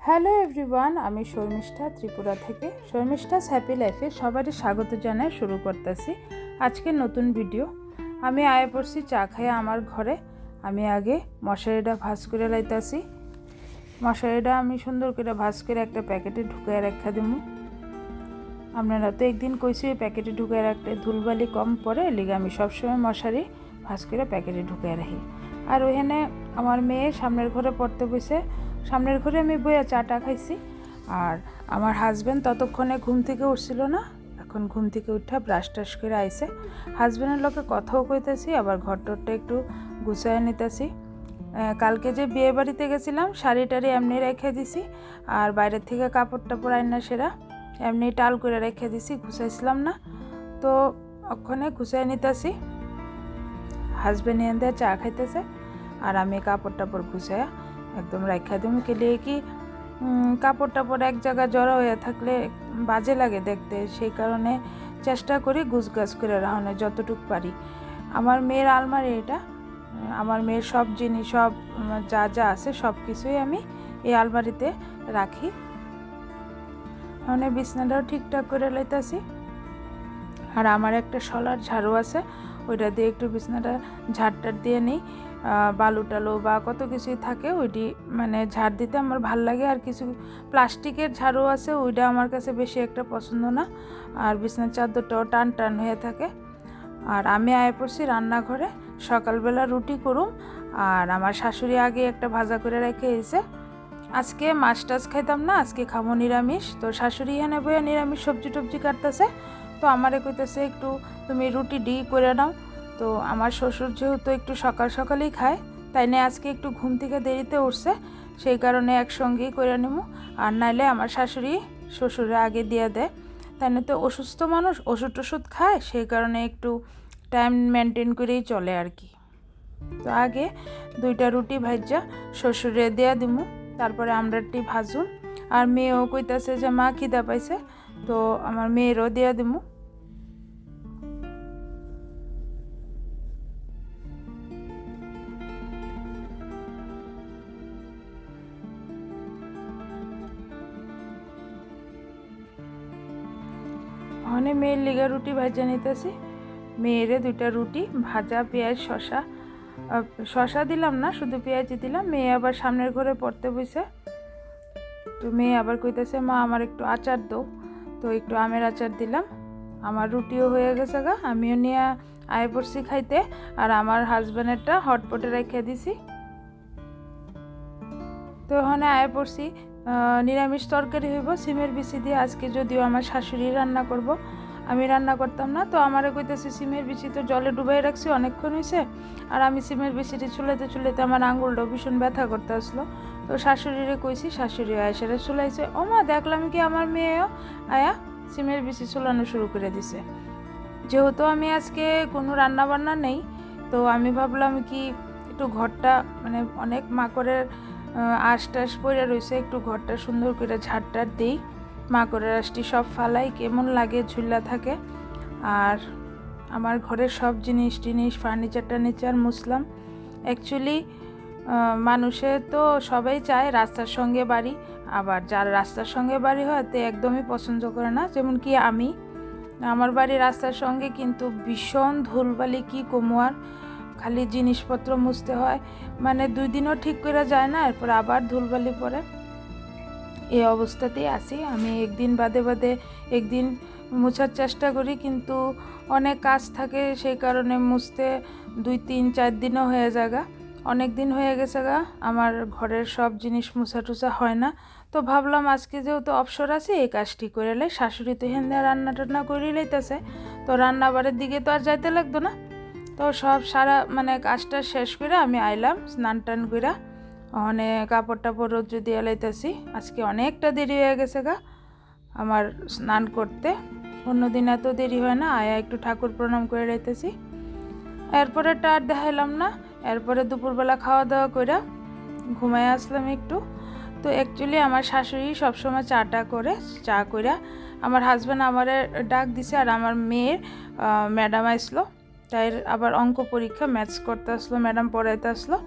Hello everyone, আমি শর্মিষ্ঠা ত্রিপুরা থেকে। Sharmistha's happy লাইফে সবারই স্বাগত জানাই। শুরু করতেছি আজকে নতুন ভিডিও। আমি আয়া পড়ছি চা খাইয়া আমার ঘরে। আমি আগে মশারিটা ভাজ করে লাইতাছি। মশারিটা আমি সুন্দর করে ভাজ করে একটা প্যাকেটে ঢুকায় রাখা দিব। আপনারা তো একদিন কইছি ওই প্যাকেটে ঢুকায় রাখতে ধুলবালি কম পড়ে, লিগে আমি সবসময় মশারি ভাজ করে প্যাকেটে ঢুকায় রাখি। আর ওখানে আমার মেয়ে সামনের ঘরে পড়তে বসে, সামনের ঘরে আমি বইয়া চাটা খাইছি। আর আমার হাজব্যান্ড ততক্ষণে ঘুম থেকে উঠছিল না, এখন ঘুম থেকে উঠা ব্রাশ টাশ করে আইসে। হাজব্যান্ডের লোকে কথাও কইতেছি, আবার ঘরটরটা একটু গুছায় নিতেছি। কালকে যে বিয়ে বাড়িতে গেছিলাম, শাড়ি টাড়ি এমনি রেখে দিছি, আর বাইরের থেকে কাপড় টাপড় আইনা সেরা এমনি টাল করে রেখে দিছি, গুছাইছিলাম না। তো ওখানে গুছাই নিতেছি। হাজব্যান্ড এনে চা খাইতেছে আর আমি কাপড় টাপড় গুছাইয়া একদম রাখা দিই। কেলে কি কাপড় টাপড় এক জায়গায় জড়ো হয়ে থাকলে বাজে লাগে দেখতে, সেই কারণে চেষ্টা করি গুছগাছ করে রাখানো যতটুকু পারি। আমার মেয়ের আলমারি এটা, আমার মেয়ের সব জিনিস, সব যা যা আছে সব কিছুই আমি এই আলমারিতে রাখি। মানে বিছনাটাও ঠিকঠাক করে লাইতাছি। আর আমার একটা শলার ঝাড়ু আছে, ওইটা দিয়ে একটু বিছনাটা ঝাড়টার দিয়ে নিই। বালু টালু বা কত কিছুই থাকে, ওইটি মানে ঝাড় দিতে আমার ভাল লাগে। আর কিছু প্লাস্টিকের ঝাড়ু আছে, ওইটা আমার কাছে বেশি একটা পছন্দ না। আর বিছনার চাদরটাও টান টান হয়ে থাকে। আর আমি আয় পড়ছি রান্নাঘরে, সকালবেলা রুটি করুম। আর আমার শাশুড়ি আগে একটা ভাজা করে রেখে এসে, আজকে মাছ টাছ খাইতাম না, আজকে খাবো নিরামিষ। তো শাশুড়ি এনে বইয়া নিরামিষ সবজি টবজি কাটতেছে। তো আমারে কইতেছে একটু তুমি রুটি ডি করে নাও। তো আমার শ্বশুর যেহেতু একটু সকাল সকালেই খায়, তাই না আজকে একটু ঘুম থেকে দেরিতে উঠছে, সেই কারণে একসঙ্গেই করে নেবো। আর নাইলে আমার শাশুড়ি শ্বশুরে আগে দিয়ে দেয়, তাই না। তো অসুস্থ মানুষ ওষুধ টষুধ খায়, সেই কারণে একটু টাইম মেনটেন করেই চলে আর কি। তো আগে 2টা রুটি ভাজা শ্বশুরে দেয়া দিমু, তারপরে আমরাটি ভাজুন। আর মেয়েও কইতাছে যে মা খিদা পাইছে, তো আমার মেয়েরও দেয়া দিমু। ওখানে মেয়ের লিগা রুটি ভাজা নিতেছি। মেয়েরে 2টা রুটি ভাজা, পেঁয়াজ শসা দিলাম না, শুধু পেঁয়াজই দিলাম। মেয়ে আবার সামনের ঘরে পড়তে বসে। তো মেয়ে আবার কইতেছে মা আমার একটু আচার দাও, তো একটু আমের আচার দিলাম। আমার রুটিও হয়ে গেছে গা, আমিও নিয়ে আয় পড়ছি খাইতে। আর আমার হাজব্যান্ডেরটা হটপটে রেখে দিছি। তো ওখানে আয় পড়ছি নিরামিষ তরকারি হইব সিমের বিচি দিয়ে। আজকে যদিও আমার শাশুড়ি রান্না করব, আমি রান্না করতাম না। তো আমারে কইতেছে সিমের বিচি তো জলে ডুবাই রাখছি, অনেকক্ষণ হয়েছে। আর আমি সিমের বিচিটি চুলাতে আমার আঙুলটাও ভীষণ ব্যথা করতে আসলো। তো শাশুড়িরে কইছি, শাশুড়ি আয়সারে চুলাইছে। ও মা, দেখলাম কি আমার মেয়েও আয়া সিমের বিচি চুলানো শুরু করে দিছে। যেহেতু আমি আজকে কোনো রান্না বান্না নেই, তো আমি ভাবলাম কি একটু ঘরটা, মানে অনেক মাকড়ের আশ টাশ পড়ে রয়েছে, একটু ঘরটা সুন্দর করে ঝাড়টার দিই। মাকড়ের আশটি সব ফালাই, কেমন লাগে ঝুল্লা থাকে। আর আমার ঘরের সব জিনিস ফার্নিচার টার্নিচার মুছলাম। অ্যাকচুয়ালি মানুষে তো সবাই চায় রাস্তার সঙ্গে বাড়ি, আবার যার রাস্তার সঙ্গে বাড়ি হয় তে একদমই পছন্দ করে না। যেমন কি আমার বাড়ি রাস্তার সঙ্গে, কিন্তু ভীষণ ধুলবালি, কি কমুয়ার, খালি জিনিসপত্র মুছতে হয়, মানে 2 দিনও ঠিক করে যায় না, এরপর আবার ধুলবালি পড়ে। এই অবস্থাতেই আছি আমি। একদিন বাদে একদিন মুছার চেষ্টা করি, কিন্তু অনেক কাজ থাকে, সেই কারণে মুছতে 2, 3, 4 দিনও হয়ে যাগা। অনেক দিন হয়ে গেছে গা আমার ঘরের সব জিনিস মুছা টুছা হয় না। তো ভাবলাম আজকে যেহেতু অবসর আছে, এই কাজটি করে লাই। শাশুড়ি তো হেন্দা রান্না টান্না করে লইতেছে, তো রান্নাবাড়ির দিকে তো আর যাইতে লাগতো না। তো সব সারা মানে কাজটা শেষ করে আমি আইলাম স্নান টান করে। ওখানে কাপড় টাপড় রোদ্র দিয়ে লাইতেছি। আজকে অনেকটা দেরি হয়ে গেছে গা আমার স্নান করতে। অন্যদিন এত দেরি হয় না। আয়া একটু ঠাকুর প্রণাম করে লাইতেছি। এরপরে আর দেখাইলাম না। এরপরে দুপুরবেলা খাওয়া দাওয়া করে ঘুমায় আসলাম একটু। তো অ্যাকচুয়ালি আমার শাশুড়ি সবসময় চা করে আমার হাজব্যান্ড আমারে ডাক দিছে। আর আমার মেয়ের ম্যাডাম আসলো, তাই আবার অঙ্ক পরীক্ষা, ম্যাথস করতে আসলো, ম্যাডাম পড়াইতে আসলো।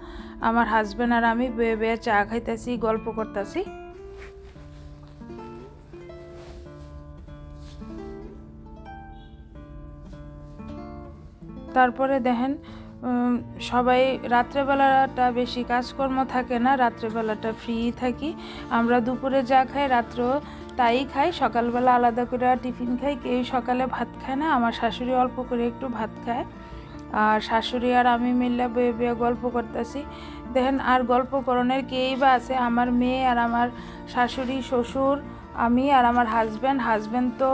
আমার হাজব্যান্ড আর আমি বেয়ে বেয়ে চা খাইতেছি, গল্প করতেছি। তারপরে দেখেন সবাই রাত্রেবেলাটা বেশি কাজকর্ম থাকে না, রাত্রেবেলাটা ফ্রি থাকি। আমরা দুপুরে যা খাই রাত্রেও তাই খাই, সকালবেলা আলাদা করে টিফিন খাই। কেউ সকালে ভাত খায় না, আমার শাশুড়ি অল্প করে একটু ভাত খায়। আর শাশুড়ি আর আমি মিলে বয়ে বয়ে গল্প করতেছি। দেখেন আর গল্প করণের কেই বা আছে, আমার মেয়ে আর আমার শাশুড়ি, শ্বশুর, আমি আর আমার হাজব্যান্ড তো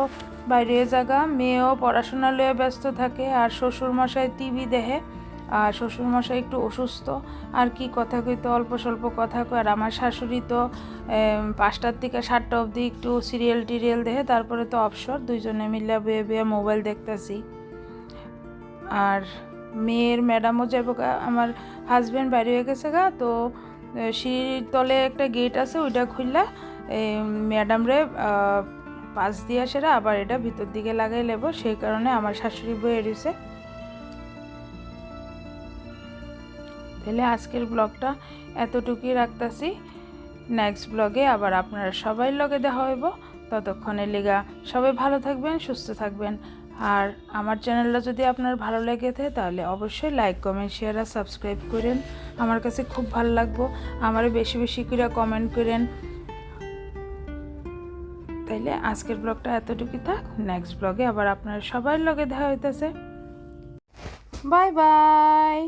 বাইরে জায়গা, মেয়েও পড়াশোনা লয়ে ব্যস্ত থাকে, আর শ্বশুরমশাই টিভি দেখে, আর শ্বশুরমশাই একটু অসুস্থ। আর কি কথা কইতো, অল্প স্বল্প কথা কয়। আর আমার শাশুড়ি তো 5টার থেকে 7টা অবধি একটু সিরিয়াল টিরিয়াল দেখে, তারপরে তো অবসর। দুইজনে মিলে বয়ে বয়ে মোবাইল দেখতেছি। আর মেয়ের ম্যাডামও যাবো, আমার হাজব্যান্ড বাইরে হয়ে গেছে গা, তো সিঁড়ির তলে একটা গেট আছে, ওইটা খুললা ম্যাডামরে পাশ দিয়ে সেরা আবার এটা ভিতর দিকে লাগাই নেব, সেই কারণে আমার শাশুড়ি বয়ে রয়েছে। তাহলে আজকের ব্লগটা এতটুকুই রাখতেছি। নেক্সট ব্লগে আবার আপনারা সবাই লগে দেখা হইব। ততক্ষণের লেগা সবাই ভালো থাকবেন, সুস্থ থাকবেন। আর আমার চ্যানেলটা যদি আপনার ভালো লেগে থাকে তাহলে অবশ্যই লাইক, কমেন্ট, শেয়ার আর সাবস্ক্রাইব করেন। আমার কাছে খুব ভালো লাগবো, আমারও বেশি বেশি করে কমেন্ট করেন। তাইলে আজকের ব্লগটা এতটুকুই থাক। নেক্সট ব্লগে আবার আপনার সবার লগে দেখা হইতেছে। Bye bye.